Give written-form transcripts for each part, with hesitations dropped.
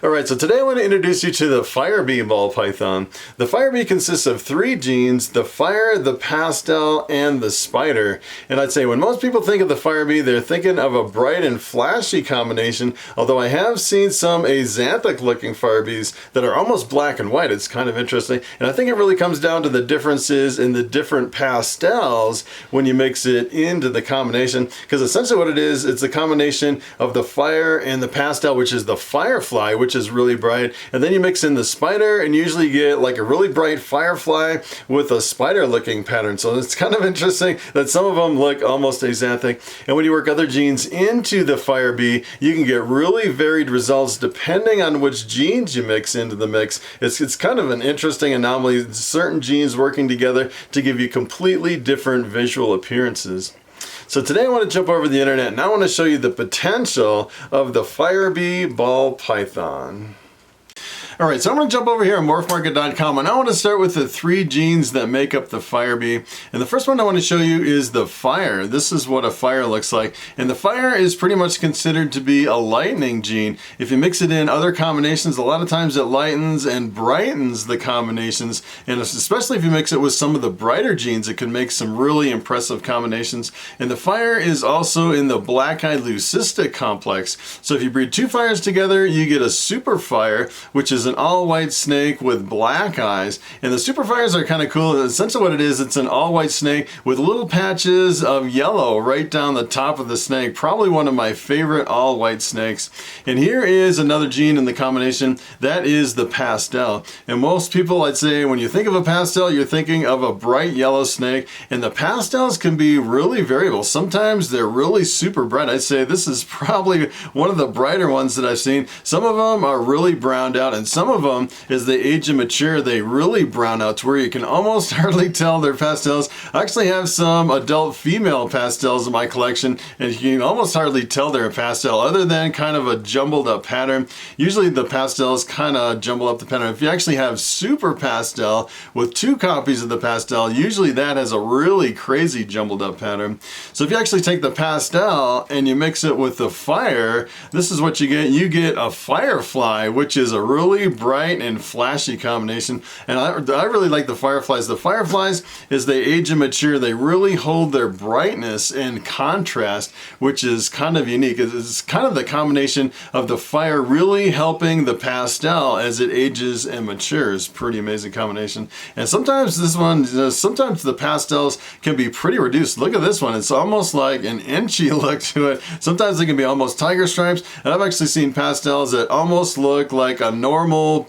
Alright, so today I want to introduce you to the Firebee ball python. The Firebee consists of three genes: the fire, the pastel, and the spider. And I'd say when most people think of the Firebee, they're thinking of a bright and flashy combination, although I have seen some axanthic looking Firebees that are almost black and white. It's kind of interesting. And I think it really comes down to the differences in the different pastels when you mix it into the combination. Because essentially what it is, it's a combination of the fire and the pastel, which is the firefly, which is really bright, and then you mix in the spider and you usually get like a really bright firefly with a spider looking pattern. So it's kind of interesting that some of them look almost axanthic, and when you work other genes into the Firebee, you can get really varied results depending on which genes you mix into the mix. It's kind of an interesting anomaly, certain genes working together to give you completely different visual appearances. So today I want to jump over the internet and I want to show you the potential of the Firebee ball python. Alright, so I'm going to jump over here on Morphmarket.com and I want to start with the three genes that make up the Firebee. And the first one I want to show you is the fire. This is what a fire looks like. And the fire is pretty much considered to be a lightening gene. If you mix it in other combinations, a lot of times it lightens and brightens the combinations. And especially if you mix it with some of the brighter genes, it can make some really impressive combinations. And the fire is also in the black-eyed leucistic complex. So if you breed two fires together, you get a super fire, which is an all-white snake with black eyes. And the super fires are kind of cool. Essentially what it is, it's an all-white snake with little patches of yellow right down the top of the snake. Probably one of my favorite all-white snakes. And here is another gene in the combination. That is the pastel. And most people, I'd say, when you think of a pastel, you're thinking of a bright yellow snake. And the pastels can be really variable. Sometimes they're really super bright. I'd say this is probably one of the brighter ones that I've seen. Some of them are really browned out, and some of them, as they age and mature, they really brown out to where you can almost hardly tell they're pastels. I actually have some adult female pastels in my collection, and you can almost hardly tell they're a pastel other than kind of a jumbled up pattern. Usually the pastels kind of jumble up the pattern. If you actually have super pastel with two copies of the pastel, usually that has a really crazy jumbled up pattern. So if you actually take the pastel and you mix it with the fire, this is what you get. You get a firefly, which is a really bright and flashy combination. And I really like the fireflies. The fireflies, as they age and mature, they really hold their brightness and contrast, which is kind of unique. It's kind of the combination of the fire really helping the pastel as it ages and matures. Pretty amazing combination. And sometimes this one, sometimes the pastels can be pretty reduced. Look at this one. It's almost like an inchy look to it. Sometimes they can be almost tiger stripes. And I've actually seen pastels that almost look like a normal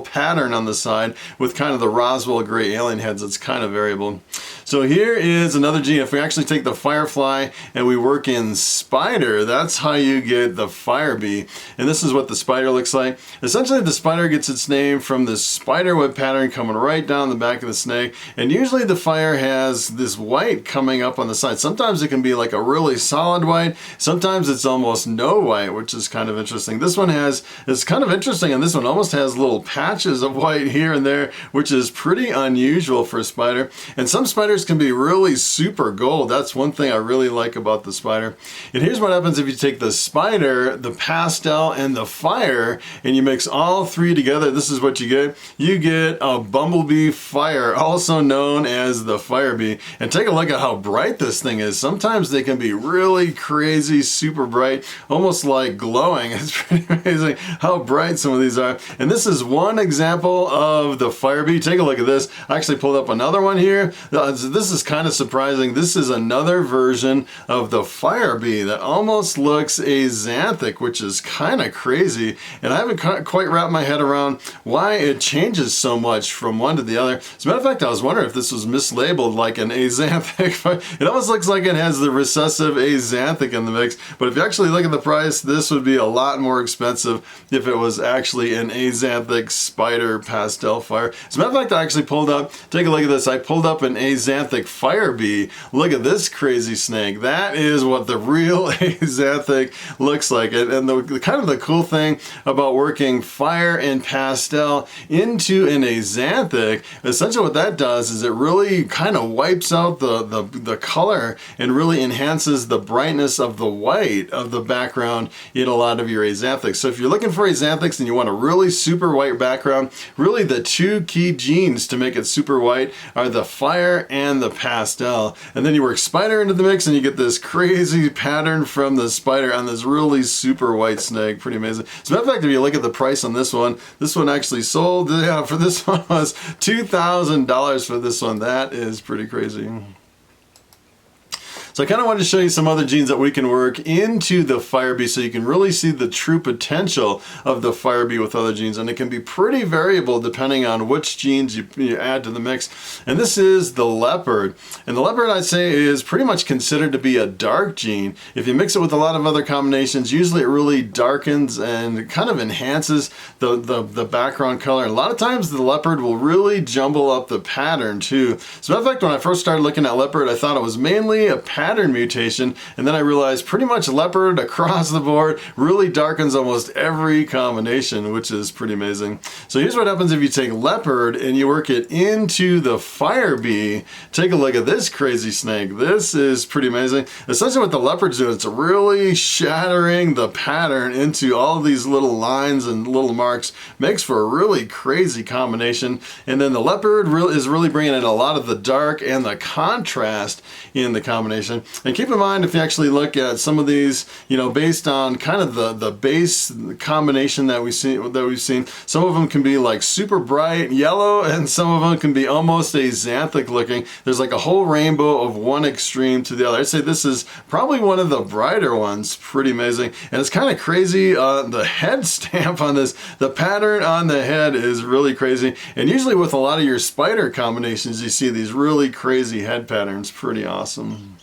pattern on the side with kind of the Roswell gray alien heads. It's kind of variable. So here is another gene. If we actually take the firefly and we work in spider, that's how you get the Firebee. And this is what the spider looks like. Essentially the spider gets its name from this spider web pattern coming right down the back of the snake. And usually the fire has this white coming up on the side. Sometimes it can be like a really solid white. Sometimes it's almost no white, which is kind of interesting. This one it's kind of interesting, and this one almost has little patches of white here and there, which is pretty unusual for a spider. And some spiders can be really super gold. That's one thing I really like about the spider. And here's what happens if you take the spider, the pastel, and the fire, and you mix all three together. This is what you get. You get a bumblebee fire, also known as the Firebee. And take a look at how bright this thing is. Sometimes they can be really crazy, super bright, almost like glowing. It's pretty amazing how bright some of these are. And this is one example of the Firebee. Take a look at this. I actually pulled up another one here. This is kind of surprising. This is another version of the Firebee that almost looks axanthic, which is kind of crazy. And I haven't quite wrapped my head around why it changes so much from one to the other. As a matter of fact, I was wondering if this was mislabeled like an axanthic. It almost looks like it has the recessive axanthic in the mix. But if you actually look at the price, this would be a lot more expensive if it was actually actually an axanthic spider pastel fire. As a matter of fact, I actually pulled up, take a look at this, I pulled up an axanthic fire bee. Look at this crazy snake. That is what the real axanthic looks like. And the kind of the cool thing about working fire and pastel into an axanthic, essentially what that does is it really kind of wipes out the color and really enhances the brightness of the white of the background in a lot of your axanthics. So if you're looking for axanthics and you want a really super white background, really the two key genes to make it super white are the fire and the pastel. And then you work spider into the mix and you get this crazy pattern from the spider on this really super white snake. Pretty amazing. As a matter of fact, if you look at the price on this one actually sold, yeah, for this one was $2,000 for this one. That is pretty crazy. So I kind of wanted to show you some other genes that we can work into the Firebee so you can really see the true potential of the Firebee with other genes. And it can be pretty variable depending on which genes you add to the mix. And this is the leopard. And the leopard, I'd say, is pretty much considered to be a dark gene. If you mix it with a lot of other combinations, usually it really darkens and kind of enhances the background color. And a lot of times the leopard will really jumble up the pattern too. As a matter of fact, when I first started looking at leopard, I thought it was mainly a pattern mutation, and then I realized pretty much leopard across the board really darkens almost every combination, which is pretty amazing. So here's what happens if you take leopard and you work it into the Firebee. Take a look at this crazy snake. This is pretty amazing. Essentially what the leopard's doing, it's really shattering the pattern into all of these little lines and little marks. Makes for a really crazy combination. And then the leopard is really bringing in a lot of the dark and the contrast in the combination. And keep in mind, if you actually look at some of these, you know, based on kind of the base combination that we've seen, some of them can be like super bright yellow, and some of them can be almost axanthic looking. There's like a whole rainbow of one extreme to the other. I'd say this is probably one of the brighter ones. Pretty amazing. And it's kind of crazy. The head stamp on this, the pattern on the head is really crazy. And usually with a lot of your spider combinations, you see these really crazy head patterns. Pretty awesome.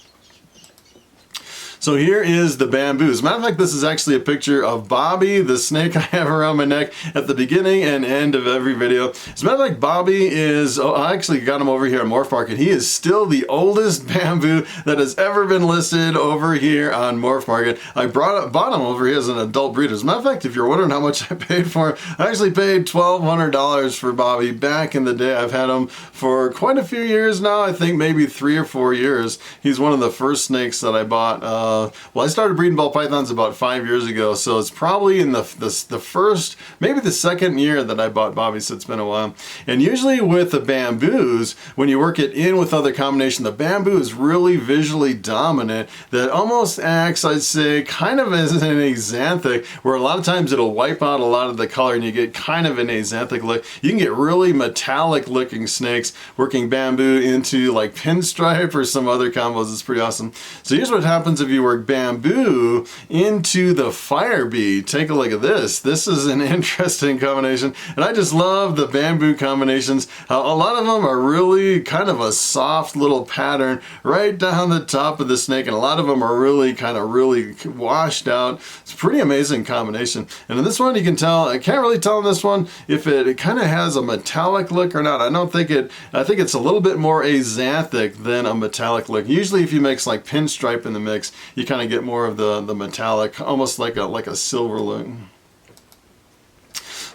So here is the bamboo. As a matter of fact, this is actually a picture of Bobby, the snake I have around my neck at the beginning and end of every video. As a matter of fact, Bobby is, I actually got him over here at Morphmarket. He is still the oldest bamboo that has ever been listed over here on Morphmarket. I bought him over here as an adult breeder. As a matter of fact, if you're wondering how much I paid for him, I actually paid $1,200 for Bobby back in the day. I've had him for quite a few years now. I think maybe 3 or 4 years. He's one of the first snakes that I bought. Well, I started breeding ball pythons about 5 years ago, so it's probably in the first, maybe the second year that I bought Bobby, so it's been a while. And usually with the bamboos, when you work it in with other combination, the bamboo is really visually dominant. That almost acts, I'd say, kind of as an axanthic, where a lot of times it'll wipe out a lot of the color and you get kind of an axanthic look. You can get really metallic looking snakes working bamboo into like pinstripe or some other combos. It's pretty awesome. So here's what happens if you work bamboo into the Firebee. Take a look at this. This is an interesting combination, and I just love the bamboo combinations. A lot of them are really kind of a soft little pattern right down the top of the snake, and a lot of them are really kind of really washed out. It's a pretty amazing combination. And in this one, you can tell, I can't really tell in this one if it kind of has a metallic look or not. I don't think it, I think it's a little bit more axanthic than a metallic look. Usually if you mix like pinstripe in the mix, you kind of get more of the metallic, almost like a silver look.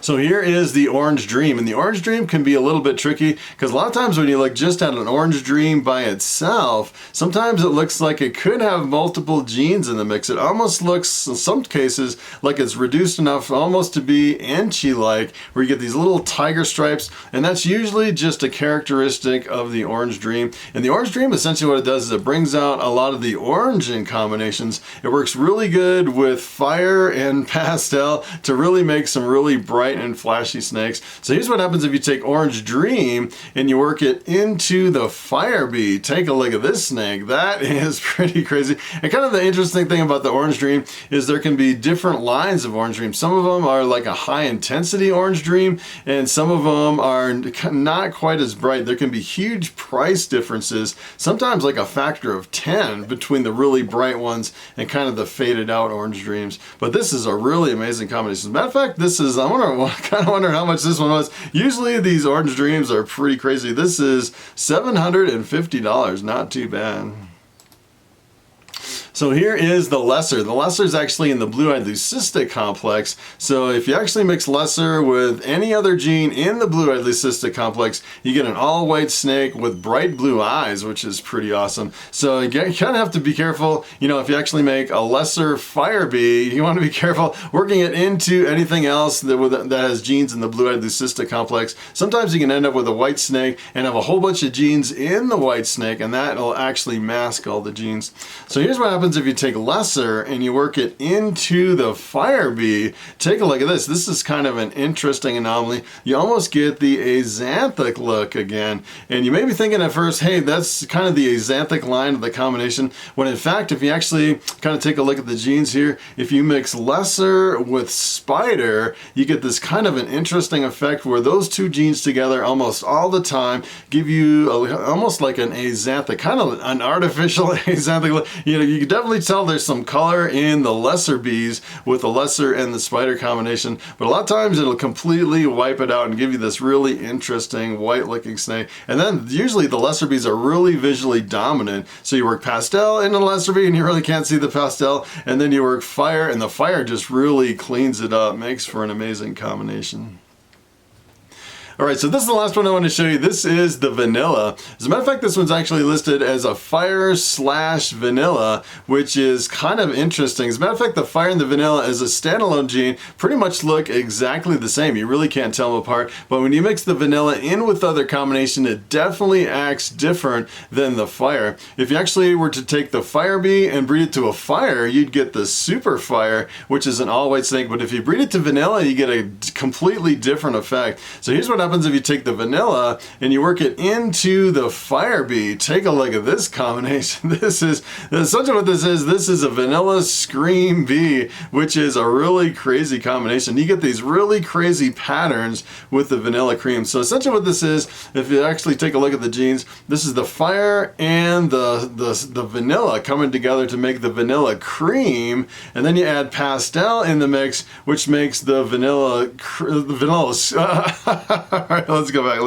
So here is the Orange Dream, and the Orange Dream can be a little bit tricky because a lot of times when you look just at an Orange Dream by itself, sometimes it looks like it could have multiple genes in the mix. It almost looks, in some cases, like it's reduced enough almost to be Enchi-like, where you get these little tiger stripes, and that's usually just a characteristic of the Orange Dream. And the Orange Dream, essentially what it does is it brings out a lot of the orange in combinations. It works really good with fire and pastel to really make some really bright and flashy snakes. So here's what happens if you take Orange Dream and you work it into the Firebee. Take a look at this snake. That is pretty crazy. And kind of the interesting thing about the Orange Dream is there can be different lines of Orange Dream. Some of them are like a high intensity Orange Dream, and some of them are not quite as bright. There can be huge price differences, sometimes like a factor of 10 between the really bright ones and kind of the faded out Orange Dreams. But this is a really amazing combination. As a matter of fact, this is, I wonder kind of wondering how much this one was. Usually these Orange Dreams are pretty crazy. This is $750, not too bad. So here is the lesser. The lesser is actually in the blue-eyed leucistic complex. So if you actually mix lesser with any other gene in the blue-eyed leucistic complex, you get an all-white snake with bright blue eyes, which is pretty awesome. So you kind of have to be careful. You know, if you actually make a lesser fire bee, you want to be careful working it into anything else that has genes in the blue-eyed leucistic complex. Sometimes you can end up with a white snake and have a whole bunch of genes in the white snake, and that will actually mask all the genes. So here's what happens if you take lesser and you work it into the fire bee. Take a look at this. This is kind of an interesting anomaly. You almost get the axanthic look again. And you may be thinking at first, hey, that's kind of the axanthic line of the combination. When in fact, if you actually kind of take a look at the genes here, if you mix lesser with spider, you get this kind of an interesting effect where those two genes together almost all the time give you almost like an axanthic, kind of an artificial axanthic look. You know, you can definitely tell there's some color in the lesser bees with the lesser and the spider combination, but a lot of times it'll completely wipe it out and give you this really interesting white looking snake. And then usually the lesser bees are really visually dominant, so you work pastel in the lesser bee and you really can't see the pastel, and then you work fire and the fire just really cleans it up, makes for an amazing combination. Alright, so this is the last one I want to show you. This is the vanilla. As a matter of fact, this one's actually listed as a fire/vanilla, which is kind of interesting. As a matter of fact, the fire and the vanilla as a standalone gene pretty much look exactly the same. You really can't tell them apart, but when you mix the vanilla in with other combination, it definitely acts different than the fire. If you actually were to take the fire bee and breed it to a fire, you'd get the super fire, which is an all-white snake, but if you breed it to vanilla, you get a completely different effect. So here's what happens if you take the vanilla and you work it into the fire bee. Take a look at this combination. This is essentially what this is. This is a vanilla scream bee, which is a really crazy combination. You get these really crazy patterns with the vanilla cream. So essentially what this is, if you actually take a look at the genes, this is the fire and the vanilla coming together to make the vanilla cream, and then you add pastel in the mix, which makes the vanilla all right, let's go back.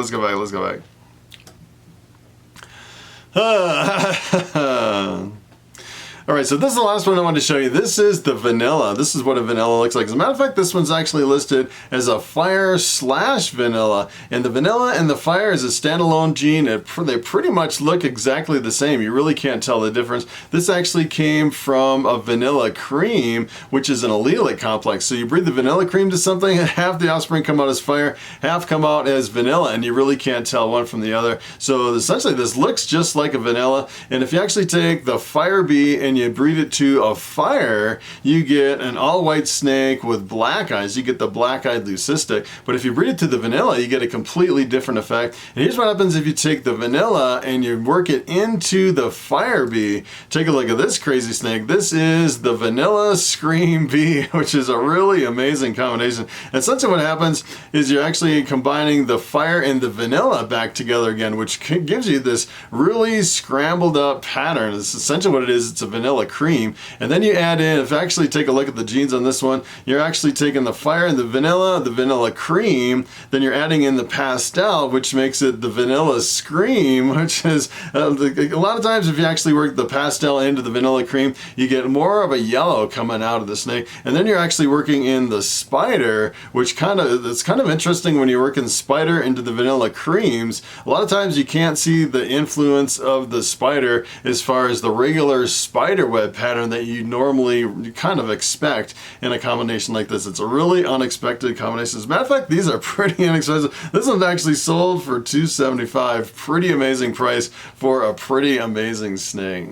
Alright, so this is the last one I wanted to show you. This is the vanilla. This is what a vanilla looks like. As a matter of fact, this one's actually listed as a fire/vanilla. And the vanilla and the fire is a standalone gene. They pretty much look exactly the same. You really can't tell the difference. This actually came from a vanilla cream, which is an allelic complex. So you breed the vanilla cream to something, and half the offspring come out as fire, half come out as vanilla, and you really can't tell one from the other. So essentially this looks just like a vanilla. And if you actually take the fire bee and you breed it to a fire, you get an all-white snake with black eyes. You get the black-eyed leucistic. But if you breed it to the vanilla, you get a completely different effect. And here's what happens if you take the vanilla and you work it into the fire bee. Take a look at this crazy snake. This is the vanilla scream bee, which is a really amazing combination. And essentially what happens is you're actually combining the fire and the vanilla back together again, which gives you this really scrambled up pattern. It's essentially what it is. It's a vanilla cream, and then you add in, if you actually take a look at the genes on this one, you're actually taking the fire and the vanilla cream, then you're adding in the pastel, which makes it the vanilla scream, which is a lot of times if you actually work the pastel into the vanilla cream, you get more of a yellow coming out of the snake. And then you're actually working in the spider, which it's kind of interesting when you're working spider into the vanilla creams. A lot of times you can't see the influence of the spider as far as the regular spider web pattern that you normally kind of expect in a combination like this. It's a really unexpected combination. As a matter of fact, these are pretty inexpensive. This one's actually sold for $275. Pretty amazing price for a pretty amazing snake.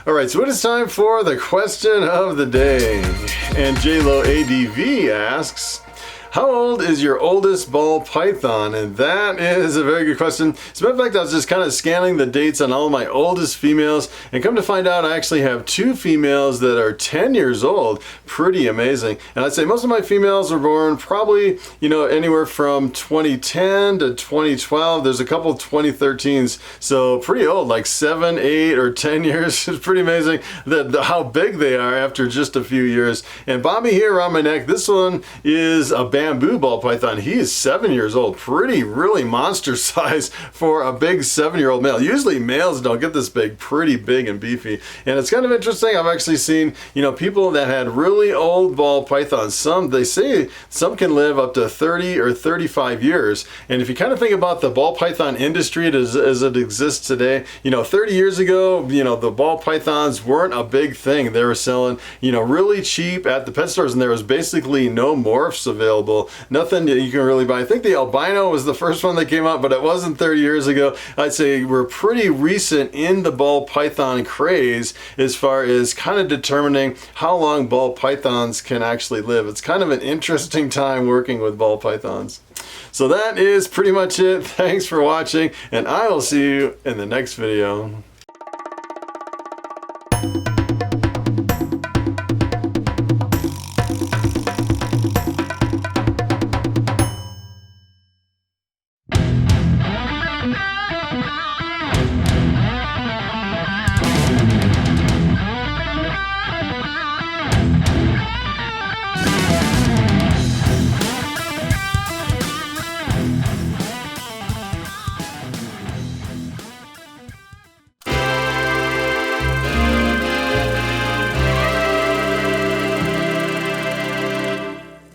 Alright, so it is time for the question of the day. And JLo ADV asks, how old is your oldest ball python? And that is a very good question. As a matter of fact, I was just kind of scanning the dates on all my oldest females, and come to find out I actually have two females that are 10 years old. Pretty amazing. And I'd say most of my females were born probably, anywhere from 2010 to 2012. There's a couple 2013s, so pretty old, like 7, 8, or 10 years. It's pretty amazing how big they are after just a few years. And Bobby here around my neck, this one is a bamboo ball python. He is 7 years old. Really monster size for a big 7-year-old male. Usually males don't get this big, pretty big and beefy. And it's kind of interesting. I've actually seen, you know, people that had really old ball pythons. They say some can live up to 30 or 35 years. And if you kind of think about the ball python industry as it exists today, you know, 30 years ago, you know, the ball pythons weren't a big thing. They were selling, you know, really cheap at the pet stores, and there was basically no morphs available. Nothing that you can really buy. I think the albino was the first one that came out, but it wasn't 30 years ago. I'd say we're pretty recent in the ball python craze as far as kind of determining how long ball pythons can actually live. It's kind of an interesting time working with ball pythons. So that is pretty much it. Thanks for watching, and I will see you in the next video.